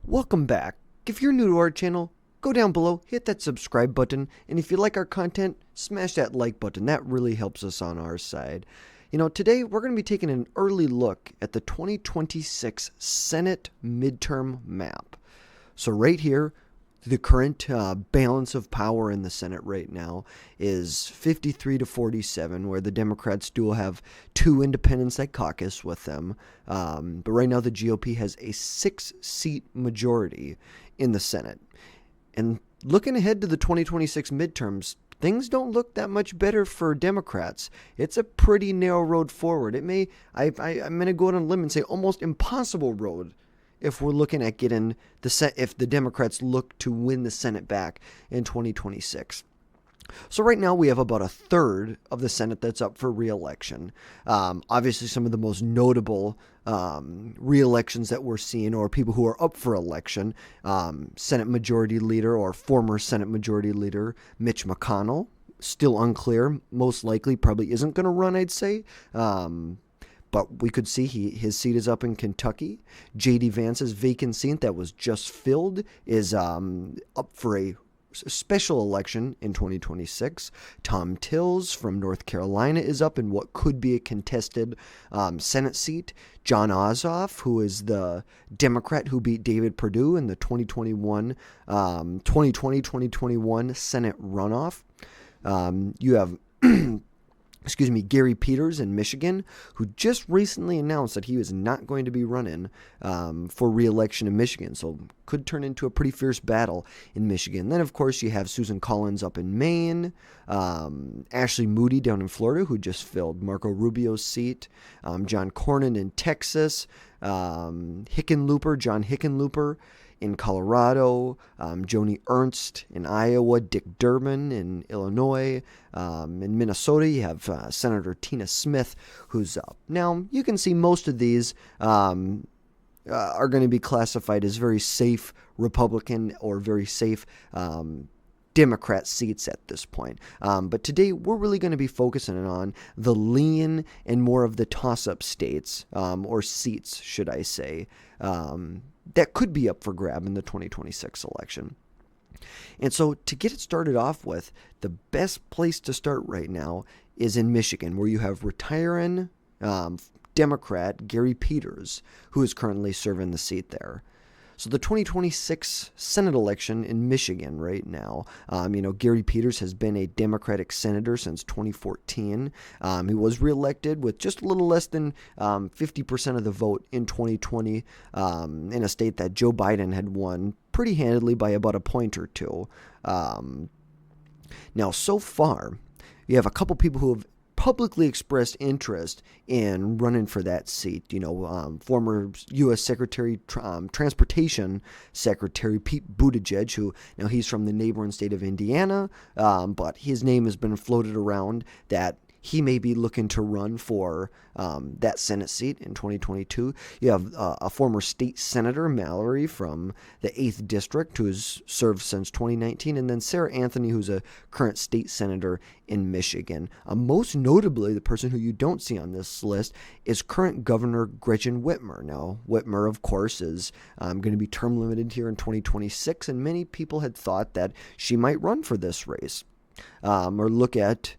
Welcome back. If you're new to our channel, go down below, hit that subscribe button, and if you like our content, smash that like button. That really helps us on our side. Today we're going to be taking an early look at the 2026 Senate midterm map. So right here, the current balance of power in the Senate right now is 53 to 47, where the Democrats do have two independents that caucus with them. But right now the GOP has a 6-seat majority in the Senate. And looking ahead to the 2026 midterms, things don't look that much better for Democrats. It's a pretty narrow road forward. I'm going to go out on a limb and say almost impossible road if we're looking at getting if the Democrats look to win the Senate back in 2026. So right now we have about a third of the Senate that's up for re-election. Obviously, some of the most notable re-elections that we're seeing, or people who are up for election, Senate Majority Leader or former Senate Majority Leader Mitch McConnell, still unclear, most likely probably isn't going to run, I'd say. But we could see his seat is up in Kentucky. J.D. Vance's vacant seat that was just filled is up for a special election in 2026. Tom Tills from North Carolina is up in what could be a contested Senate seat. John Ossoff, who is the Democrat who beat David Perdue in the 2020-2021 Senate runoff. You have Gary Peters in Michigan, who just recently announced that he was not going to be running for re-election in Michigan. So could turn into a pretty fierce battle in Michigan. Then, of course, you have Susan Collins up in Maine, Ashley Moody down in Florida, who just filled Marco Rubio's seat, John Cornyn in Texas, John Hickenlooper in Colorado, Joni Ernst in Iowa, Dick Durbin in Illinois. In Minnesota, you have Senator Tina Smith, who's up. Now, you can see most of these are going to be classified as very safe Republican or very safe Democrat seats at this point. But today, we're really going to be focusing on the lean and more of the toss-up states, or seats, should I say, that could be up for grab in the 2026 election. And so to get it started off with, the best place to start right now is in Michigan, where you have retiring Democrat Gary Peters, who is currently serving the seat there. So the 2026 Senate election in Michigan right now, Gary Peters has been a Democratic senator since 2014. He was reelected with just a little less than 50% of the vote in 2020 in a state that Joe Biden had won pretty handily by about a point or two. Now, so far, you have a couple people who have publicly expressed interest in running for that seat. Former U.S. Transportation Secretary Pete Buttigieg, who now he's from the neighboring state of Indiana, but his name has been floated around that he may be looking to run for that Senate seat in 2022. You have a former state senator, Mallory, from the 8th District, who has served since 2019, and then Sarah Anthony, who's a current state senator in Michigan. Most notably, the person who you don't see on this list is current Governor Gretchen Whitmer. Now, Whitmer, of course, is going to be term limited here in 2026, and many people had thought that she might run for this race or look at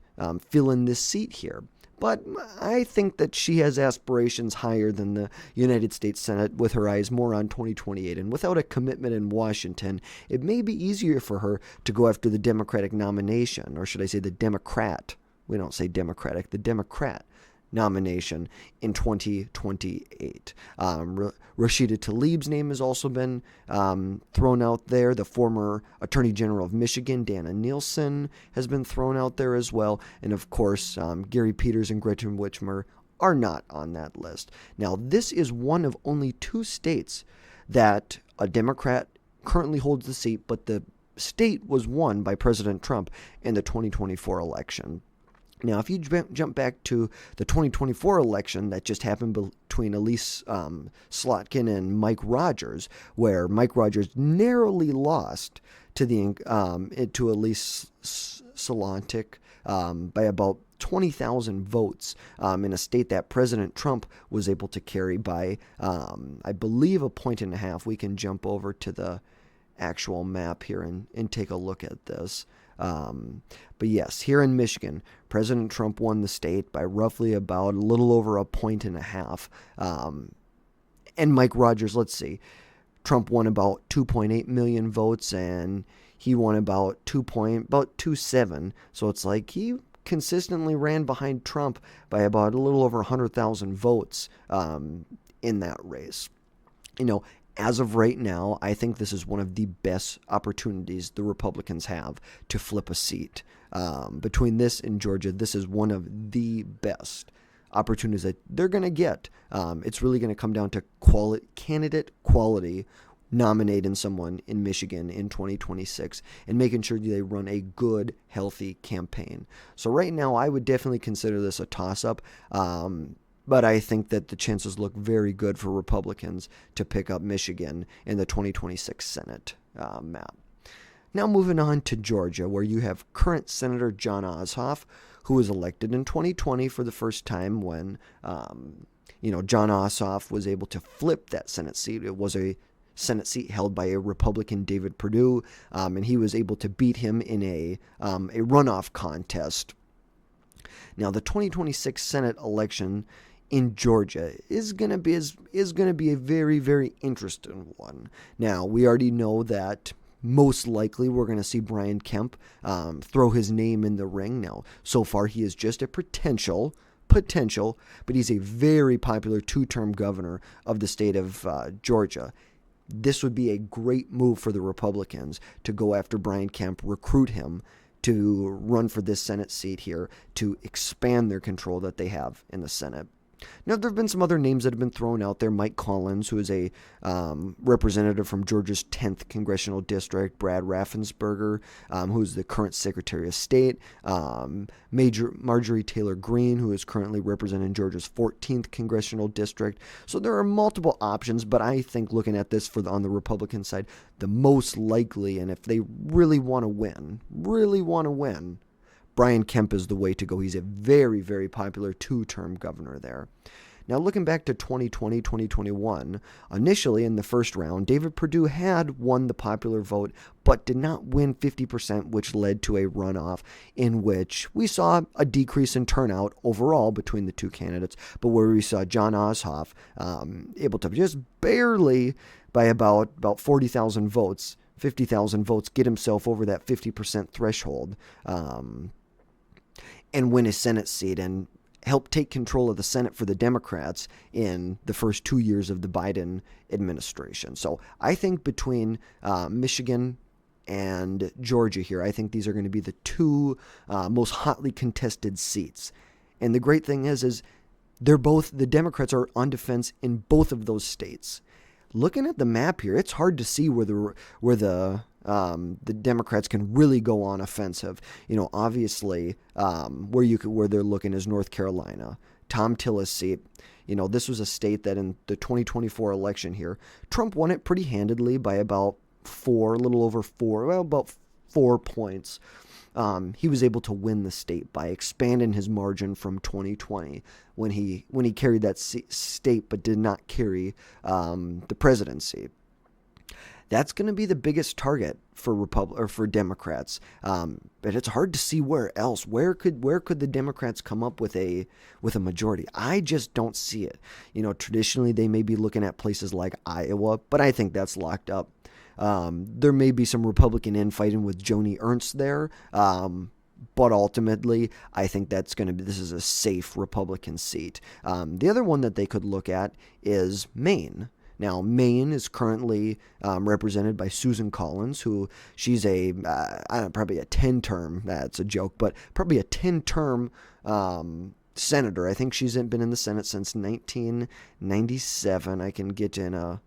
filling this seat here. But I think that she has aspirations higher than the United States Senate, with her eyes more on 2028. And without a commitment in Washington, it may be easier for her to go after the Democratic nomination, or should I say the Democrat. We don't say Democratic, the Democrat nomination in 2028. Rashida Tlaib's name has also been thrown out there. The former Attorney General of Michigan, Dana Nielsen, has been thrown out there as well. And of course, Gary Peters and Gretchen Whitmer are not on that list. Now, this is one of only 2 states that a Democrat currently holds the seat, but the state was won by President Trump in the 2024 election. Now, if you jump back to the 2024 election that just happened between Elise Slotkin and Mike Rogers, where Mike Rogers narrowly lost to Elise Slotkin by about 20,000 votes in a state that President Trump was able to carry by, I believe, a point and a half. We can jump over to the actual map here and take a look at this. But yes, here in Michigan, President Trump won the state by roughly about a little over a point and a half. And Mike Rogers, let's see, Trump won about 2.8 million votes, and he won about 2.7. So it's like he consistently ran behind Trump by about a little over 100,000 votes in that race. As of right now, I think this is one of the best opportunities the Republicans have to flip a seat. Between this and Georgia, this is one of the best opportunities that they're going to get. It's really going to come down to candidate quality, nominating someone in Michigan in 2026 and making sure they run a good, healthy campaign. So right now, I would definitely consider this a toss-up. But I think that the chances look very good for Republicans to pick up Michigan in the 2026 Senate map. Now moving on to Georgia, where you have current Senator Jon Ossoff, who was elected in 2020 for the first time when, Jon Ossoff was able to flip that Senate seat. It was a Senate seat held by a Republican, David Perdue, and he was able to beat him in a runoff contest. Now, the 2026 Senate election in Georgia is going to be a very, very interesting one. Now, we already know that most likely we're going to see Brian Kemp throw his name in the ring. Now, so far he is just a potential, but he's a very popular two-term governor of the state of Georgia. This would be a great move for the Republicans to go after Brian Kemp, recruit him to run for this Senate seat here to expand their control that they have in the Senate. Now, there have been some other names that have been thrown out there. Mike Collins, who is a representative from Georgia's 10th Congressional District. Brad Raffensperger, who is the current Secretary of State. Major Marjorie Taylor Greene, who is currently representing Georgia's 14th Congressional District. So there are multiple options, but I think looking at this on the Republican side, the most likely, and if they really want to win, Brian Kemp is the way to go. He's a very, very popular two-term governor there. Now, looking back to 2020, 2021, initially in the first round, David Perdue had won the popular vote, but did not win 50%, which led to a runoff in which we saw a decrease in turnout overall between the two candidates, but where we saw Jon Ossoff able to just barely, by about 40,000 votes, 50,000 votes, get himself over that 50% threshold. And win a Senate seat and help take control of the Senate for the Democrats in the first 2 years of the Biden administration. So I think between Michigan and Georgia here, I think these are going to be the two most hotly contested seats. And the great thing is the Democrats are on defense in both of those states. Looking at the map here, it's hard to see where the Democrats can really go on offensive. Obviously, where they're looking is North Carolina. Tom Tillis' seat. This was a state that in the 2024 election here, Trump won it pretty handedly by about about 4 points. He was able to win the state by expanding his margin from 2020 when he carried that state but did not carry the presidency. That's going to be the biggest target for Democrats, but it's hard to see where else. Where could the Democrats come up with a majority? I just don't see it. Traditionally they may be looking at places like Iowa, but I think that's locked up. There may be some Republican infighting with Joni Ernst there, but ultimately I think this is a safe Republican seat. The other one that they could look at is Maine. Now, Maine is currently represented by Susan Collins, who she's probably a 10-term, that's a joke, but probably a 10-term senator. I think she's been in the Senate since 1997. I can get in an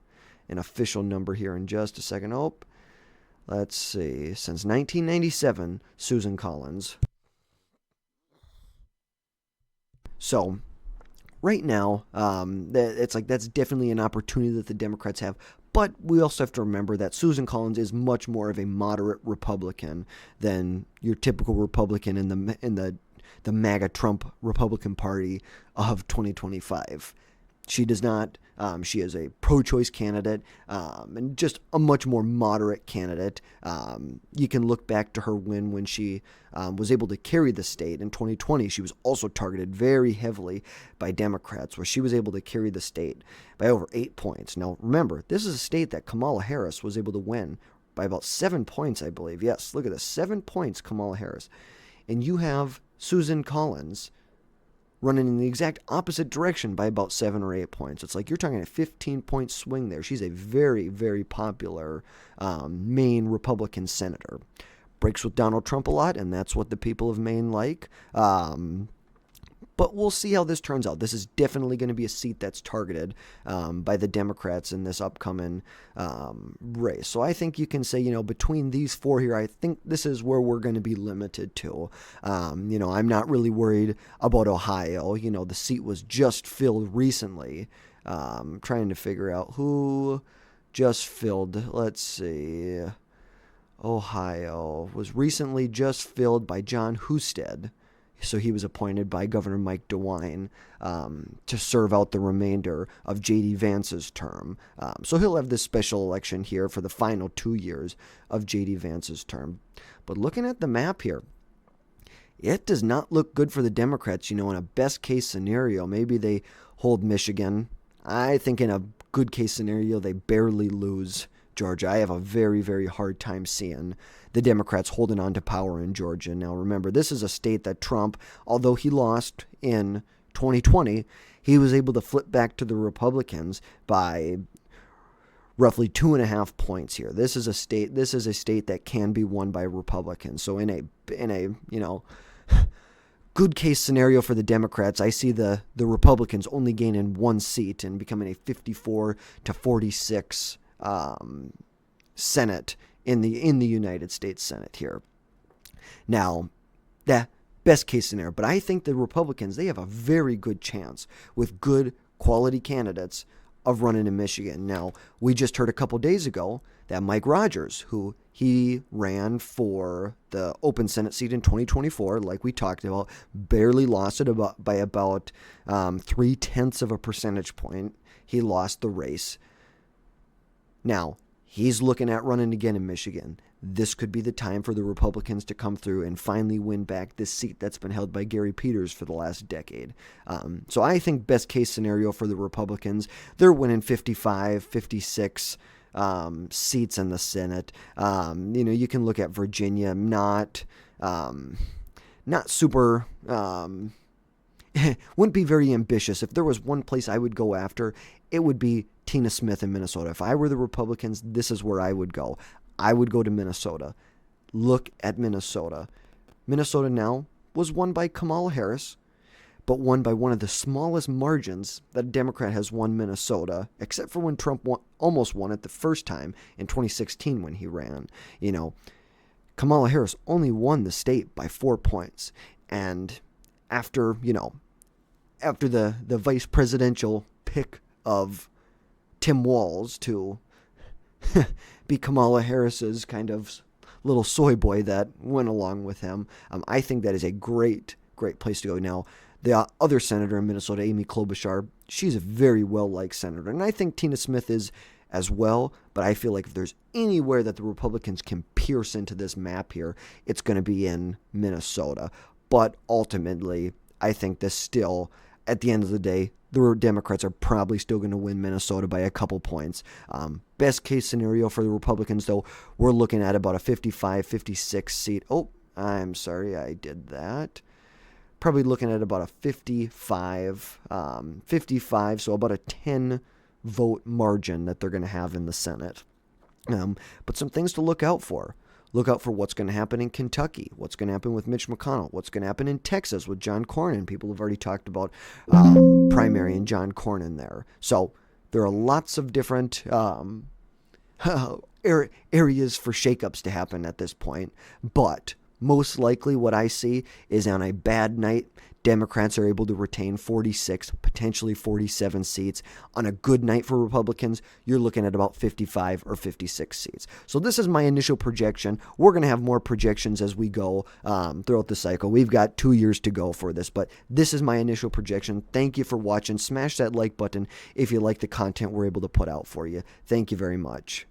official number here in just a second. Let's see. Since 1997, Susan Collins. So right now, that's definitely an opportunity that the Democrats have. But we also have to remember that Susan Collins is much more of a moderate Republican than your typical Republican in the MAGA Trump Republican Party of 2025. She does not. She is a pro-choice candidate and just a much more moderate candidate. You can look back to her win when she was able to carry the state in 2020. She was also targeted very heavily by Democrats, where she was able to carry the state by over 8 points. Now, remember, this is a state that Kamala Harris was able to win by about 7 points, I believe. Yes, look at this, 7 points, Kamala Harris. And you have Susan Collins running in the exact opposite direction by about 7 or 8 points. It's like you're talking a 15-point swing there. She's a very, very popular Maine Republican senator. Breaks with Donald Trump a lot, and that's what the people of Maine like. But we'll see how this turns out. This is definitely going to be a seat that's targeted by the Democrats in this upcoming race. So I think you can say, between these four here, I think this is where we're going to be limited to. I'm not really worried about Ohio. The seat was just filled recently. Trying to figure out who just filled. Let's see. Ohio was recently just filled by John Husted. So he was appointed by Governor Mike DeWine to serve out the remainder of J.D. Vance's term. So he'll have this special election here for the final 2 years of J.D. Vance's term. But looking at the map here, it does not look good for the Democrats. In a best-case scenario, maybe they hold Michigan. I think in a good-case scenario, they barely lose Georgia. I have a very, very hard time seeing the Democrats holding on to power in Georgia. Now, remember, this is a state that Trump, although he lost in 2020, he was able to flip back to the Republicans by roughly 2.5 points here. This is a state that can be won by Republicans. So in a good case scenario for the Democrats, I see the Republicans only gaining 1 seat and becoming a 54 to 46 Senate in the United States Senate here. Now, the best case scenario, but I think the Republicans, they have a very good chance with good quality candidates of running in Michigan. Now, we just heard a couple days ago that Mike Rogers, who he ran for the open Senate seat in 2024, like we talked about, barely lost it by about 0.3 of a percentage point. He lost the race. Now, he's looking at running again in Michigan. This could be the time for the Republicans to come through and finally win back this seat that's been held by Gary Peters for the last decade. So I think best case scenario for the Republicans, they're winning 55, 56 seats in the Senate. You can look at Virginia, not super... wouldn't be very ambitious. If there was one place I would go after, it would be Tina Smith in Minnesota. If I were the Republicans, this is where I would go. I would go to Minnesota. Look at Minnesota. Minnesota now was won by Kamala Harris, but won by one of the smallest margins that a Democrat has won Minnesota, except for when Trump almost won it the first time in 2016 when he ran. Kamala Harris only won the state by 4 points. And after the vice presidential pick of Tim Walz to be Kamala Harris's kind of little soy boy that went along with him, I think that is a great place to go. Now, the other senator in Minnesota, Amy Klobuchar, she's a very well-liked senator, and I think Tina Smith is as well, but I feel like if there's anywhere that the Republicans can pierce into this map here, it's going to be in Minnesota. But ultimately, I think this still, at the end of the day, the Democrats are probably still going to win Minnesota by a couple points. Best case scenario for the Republicans, though, we're looking at about a 55, 56 seat. Oh, I'm sorry, I did that. Probably looking at about a 55, so about a 10 vote margin that they're going to have in the Senate. But some things to look out for. Look out for what's going to happen in Kentucky, what's going to happen with Mitch McConnell, what's going to happen in Texas with John Cornyn. People have already talked about primary and John Cornyn there. So there are lots of different areas for shakeups to happen at this point. But most likely what I see is on a bad night, Democrats are able to retain 46, potentially 47 seats. On a good night for Republicans, you're looking at about 55 or 56 seats. So this is my initial projection. We're going to have more projections as we go throughout the cycle. We've got 2 years to go for this, but this is my initial projection. Thank you for watching. Smash that like button if you like the content we're able to put out for you. Thank you very much.